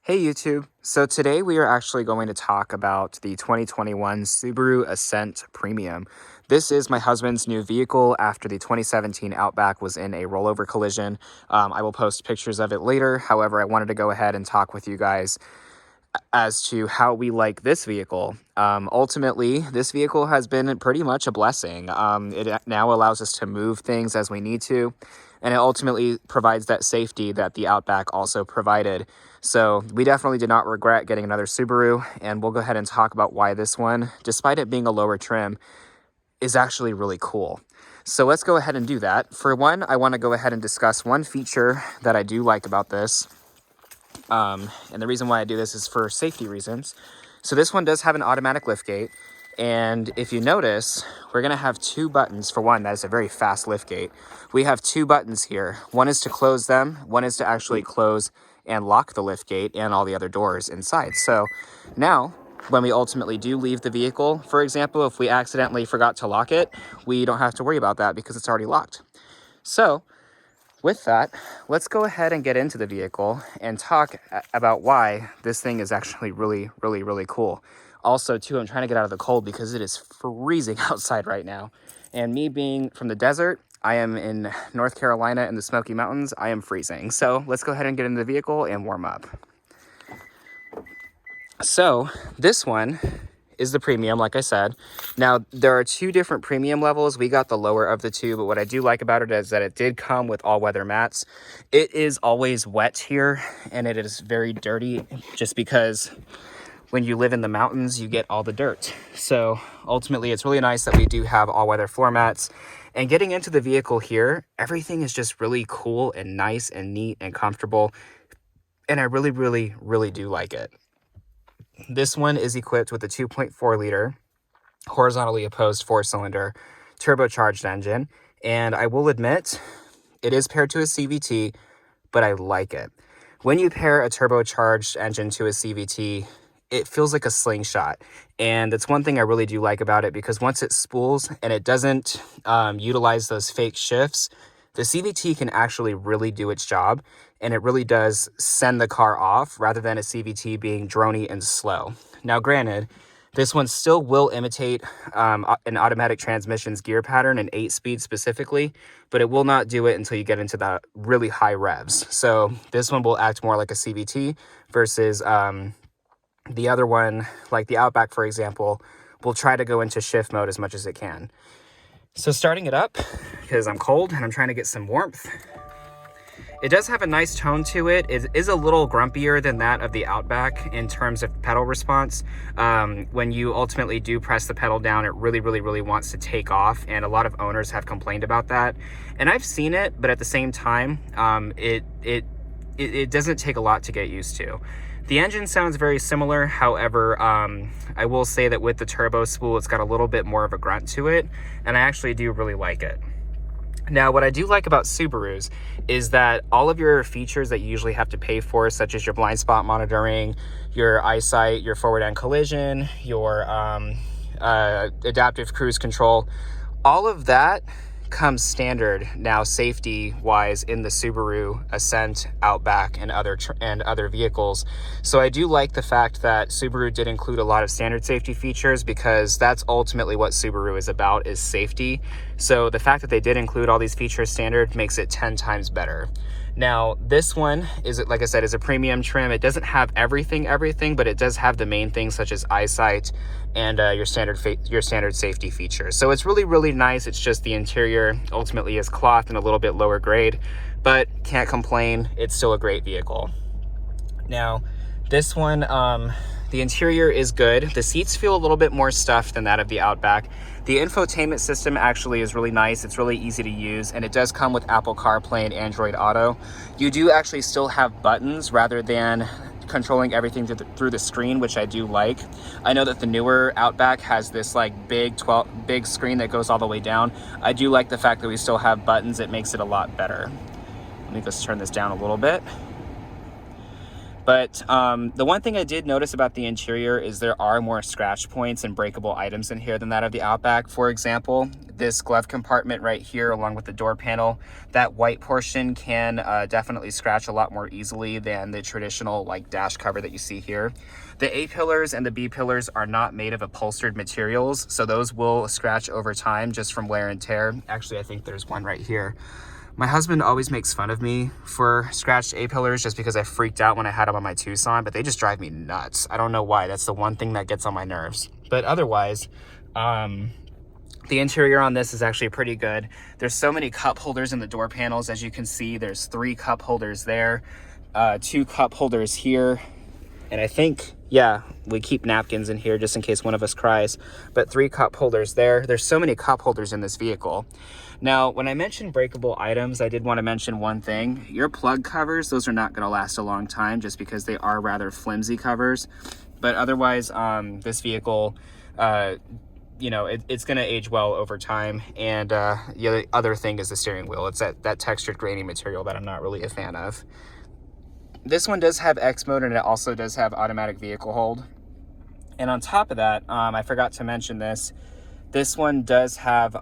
Hey YouTube! So today we are actually going to talk about the 2021 Subaru Ascent Premium. This is my husband's new vehicle after the 2017 Outback was in a rollover collision. I will post pictures of it later. However, I wanted to go ahead and talk with you guys as to how we like this vehicle. Ultimately, this vehicle has been pretty much a blessing. It now allows us to move things as we need to, and it ultimately provides that safety that the Outback also provided. So we definitely did not regret getting another Subaru, and we'll go ahead and talk about why this one, despite it being a lower trim, is actually really cool. So let's go ahead and do that. For one, I want to go ahead and discuss one feature that I do like about this. And the reason why I do this is for safety reasons. So this one does have an automatic liftgate. And if you notice, we're going to have two buttons. For one, that is a very fast liftgate. We have two buttons here. One is to close them. One is to actually close and lock the liftgate and all the other doors inside. So now, when we ultimately do leave the vehicle, for example, if we accidentally forgot to lock it, we don't have to worry about that because it's already locked. So with that, let's go ahead and get into the vehicle and talk about why this thing is actually really cool. Also, too, I'm trying to get out of the cold because it is freezing outside right now. And me being from the desert, I am in North Carolina in the Smoky Mountains, I am freezing. So let's go ahead and get into the vehicle and warm up. So this one is the premium, like I said. Now, there are two different premium levels. We got the lower of the two, but what I do like about it is that it did come with all-weather mats. It is always wet here, and it is very dirty just because when you live in the mountains, you get all the dirt. So ultimately, it's really nice that we do have all-weather floor mats. And getting into the vehicle here, everything is just really cool and nice and neat and comfortable. And I really do like it. This one is equipped with a 2.4 liter horizontally opposed 4-cylinder turbocharged engine. And I will admit, it is paired to a CVT, but I like it. When you pair a turbocharged engine to a CVT, it feels like a slingshot. And that's one thing I really do like about it, because once it spools and it doesn't utilize those fake shifts, the CVT can actually really do its job, and it really does send the car off rather than a CVT being droney and slow. Now, granted, this one still will imitate an automatic transmission's gear pattern, an 8-speed specifically, but it will not do it until you get into the really high revs. So this one will act more like a CVT versus the other one, like the Outback, for example, will try to go into shift mode as much as it can. So starting it up, because I'm cold and I'm trying to get some warmth, it does have a nice tone to it. It is a little grumpier than that of the Outback in terms of pedal response. When you ultimately do press the pedal down, it really wants to take off, and a lot of owners have complained about that. And I've seen it, but at the same time, it doesn't take a lot to get used to. The engine sounds very similar. However, I will say that with the turbo spool, it's got a little bit more of a grunt to it, and I actually do really like it. Now, what I do like about Subarus is that all of your features that you usually have to pay for, such as your blind spot monitoring, your eyesight, your forward end collision, your adaptive cruise control, all of that comes standard now safety-wise in the Subaru Ascent, Outback, and other vehicles. So I do like the fact that Subaru did include a lot of standard safety features, because that's ultimately what Subaru is about, is safety. So the fact that they did include all these features standard makes it 10 times better. Now, this one is, like I said, is a premium trim. It doesn't have everything, but it does have the main things such as eyesight and your standard safety features. So it's really nice. It's just the interior ultimately is cloth and a little bit lower grade, but can't complain. It's still a great vehicle. Now, this one, the interior is good. The seats feel a little bit more stuffed than that of the Outback. The infotainment system actually is really nice. It's really easy to use, and it does come with Apple CarPlay and Android Auto. You do actually still have buttons rather than controlling everything through the screen, which I do like. I know that the newer Outback has this like big screen that goes all the way down. I do like the fact that we still have buttons. It makes it a lot better. Let me just turn this down a little bit. But the one thing I did notice about the interior is there are more scratch points and breakable items in here than that of the Outback. For example, this glove compartment right here along with the door panel, that white portion can definitely scratch a lot more easily than the traditional like dash cover that you see here. The A pillars and the B pillars are not made of upholstered materials, so those will scratch over time just from wear and tear. Actually, I think there's one right here. My husband always makes fun of me for scratched A-pillars just because I freaked out when I had them on my Tucson, but they just drive me nuts. I don't know why. That's the one thing that gets on my nerves. But otherwise, the interior on this is actually pretty good. There's so many cup holders in the door panels. As you can see, there's 3 cup holders there, 2 cup holders here. And I think, yeah, we keep napkins in here just in case one of us cries, but 3 cup holders there. There's so many cup holders in this vehicle. Now, when I mentioned breakable items, I did want to mention one thing. Your plug covers, those are not going to last a long time just because they are rather flimsy covers. But otherwise, this vehicle, you know, it's going to age well over time. And the other thing is the steering wheel. It's that textured grainy material that I'm not really a fan of. This one does have X mode and it also does have automatic vehicle hold. And on top of that, I forgot to mention this. This one does have,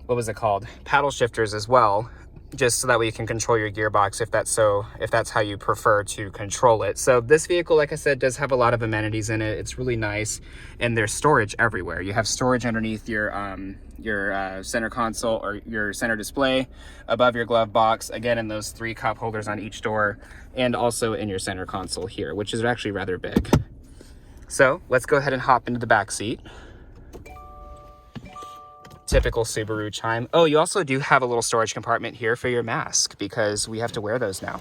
what was it called? Paddle shifters as well, just so that way you can control your gearbox if that's how you prefer to control it. So this vehicle, like I said, does have a lot of amenities in it. It's really nice, and there's storage everywhere. You have storage underneath your center console or your center display, above your glove box, again in those 3 cup holders on each door, and also in your center console here, which is actually rather big. So let's go ahead and hop into the back seat. Typical Subaru chime. Oh, you also do have a little storage compartment here for your mask because we have to wear those now.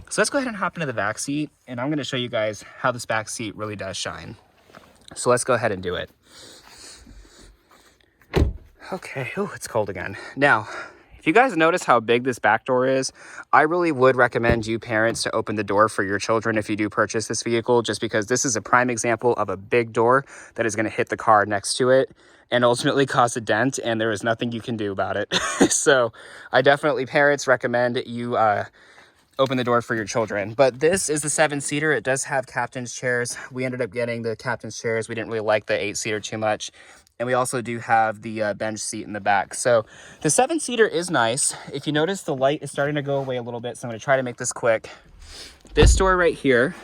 So let's go ahead and hop into the back seat, and I'm going to show you guys how this back seat really does shine. So let's go ahead and do it. Okay, oh, it's cold again. Now, if you guys notice how big this back door is, I really would recommend you parents to open the door for your children if you do purchase this vehicle, just because this is a prime example of a big door that is going to hit the car next to it and ultimately cause a dent, and there is nothing you can do about it. So I definitely, parents, recommend you open the door for your children. But this is the 7-seater. It does have captain's chairs. We ended up getting the captain's chairs. We didn't really like the 8-seater too much. And we also do have the bench seat in the back. So the 7-seater is nice. If you notice, the light is starting to go away a little bit, so I'm going to try to make this quick. This door right here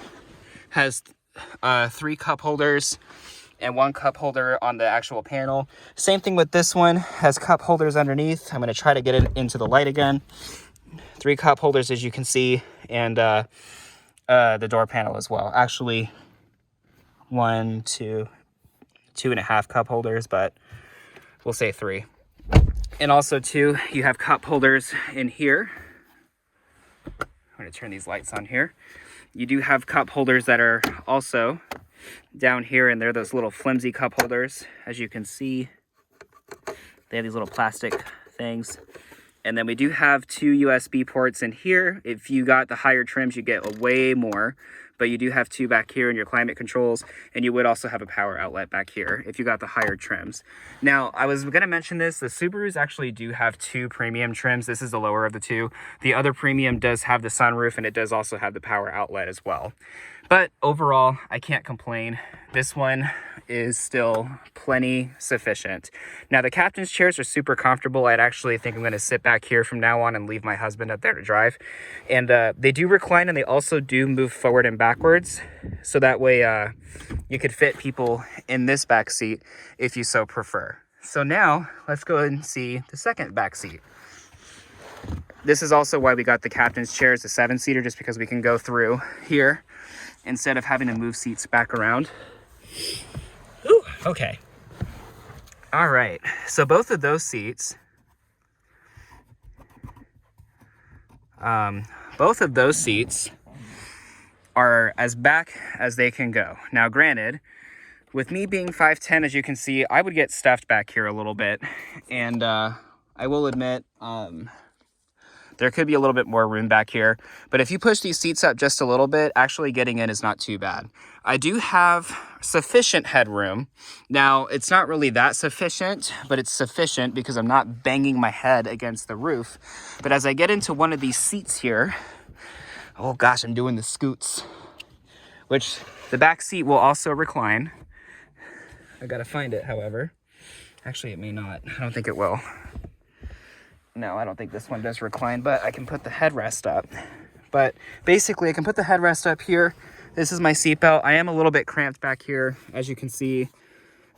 has 3 cup holders and 1 cup holder on the actual panel. Same thing with this one, has cup holders underneath. I'm going to try to get it into the light again. 3 cup holders, as you can see, and the door panel as well. Actually, 1, 2, 2.5 cup holders, but we'll say 3. And also too, you have cup holders in here. I'm going to turn these lights on here. You do have cup holders that are also down here, and they're those little flimsy cup holders. As you can see, they have these little plastic things. And then we do have 2 USB ports in here. If you got the higher trims, you get way more, but you do have 2 back here in your climate controls, and you would also have a power outlet back here if you got the higher trims. Now, I was going to mention this, the Subarus actually do have 2 premium trims. This is the lower of the 2. The other premium does have the sunroof, and it does also have the power outlet as well. But overall, I can't complain. This one is still plenty sufficient. Now, the captain's chairs are super comfortable. I'd actually think I'm going to sit back here from now on and leave my husband up there to drive. And they do recline, and they also do move forward and backwards. So that way you could fit people in this back seat if you so prefer. So now let's go and see the second back seat. This is also why we got the captain's chairs, the 7-seater, just because we can go through here instead of having to move seats back around. Ooh, okay. All right. So both of those seats, are as back as they can go. Now, granted, with me being 5'10", as you can see, I would get stuffed back here a little bit. And I will admit, there could be a little bit more room back here, but if you push these seats up just a little bit, actually getting in is not too bad. I do have sufficient headroom. Now, it's not really that sufficient, but it's sufficient because I'm not banging my head against the roof. But as I get into one of these seats here, Oh gosh, I'm doing the scoots, which the back seat will also recline. I gotta find it, however. Actually, it may not. I don't think it will. No, I don't think this one does recline, but I can put the headrest up. But basically, I can put the headrest up here. This is my seatbelt. I am a little bit cramped back here. As you can see,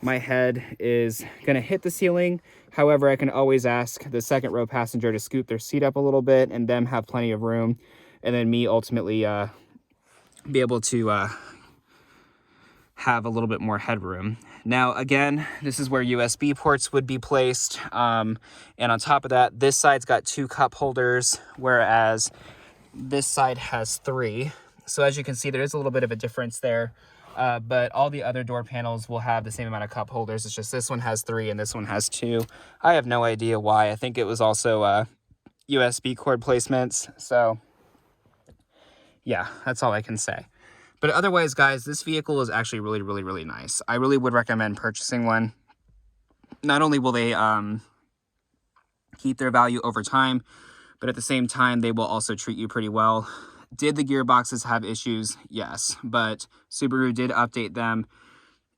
my head is gonna hit the ceiling. However, I can always ask the second row passenger to scoot their seat up a little bit and them have plenty of room. And then me ultimately be able to have a little bit more headroom. Now, again, this is where USB ports would be placed. And on top of that, this side's got 2 cup holders, whereas this side has 3. So as you can see, there is a little bit of a difference there. But all the other door panels will have the same amount of cup holders. It's just this one has 3 and this one has 2. I have no idea why. I think it was also USB cord placements. So yeah, that's all I can say. But otherwise, guys, this vehicle is actually really, really, really nice. I really would recommend purchasing one. Not only will they keep their value over time, but at the same time, they will also treat you pretty well. Did the gearboxes have issues? Yes, but Subaru did update them,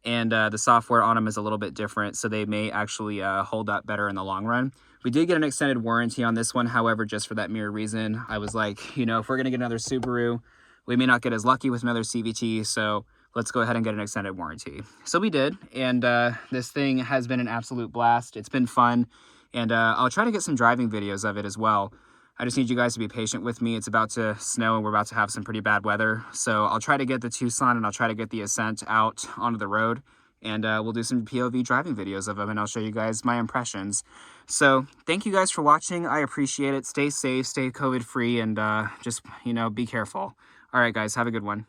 and the software on them is a little bit different, so they may actually hold up better in the long run. We did get an extended warranty on this one, however, just for that mere reason. I was like, you know, if we're going to get another Subaru, we may not get as lucky with another CVT, so let's go ahead and get an extended warranty. So we did, and this thing has been an absolute blast. It's been fun, and I'll try to get some driving videos of it as well. I just need you guys to be patient with me. It's about to snow, and we're about to have some pretty bad weather. So I'll try to get the Tucson, and I'll try to get the Ascent out onto the road, and we'll do some POV driving videos of them, and I'll show you guys my impressions. So thank you guys for watching. I appreciate it. Stay safe, stay COVID-free, and just, you know, be careful. All right, guys, have a good one.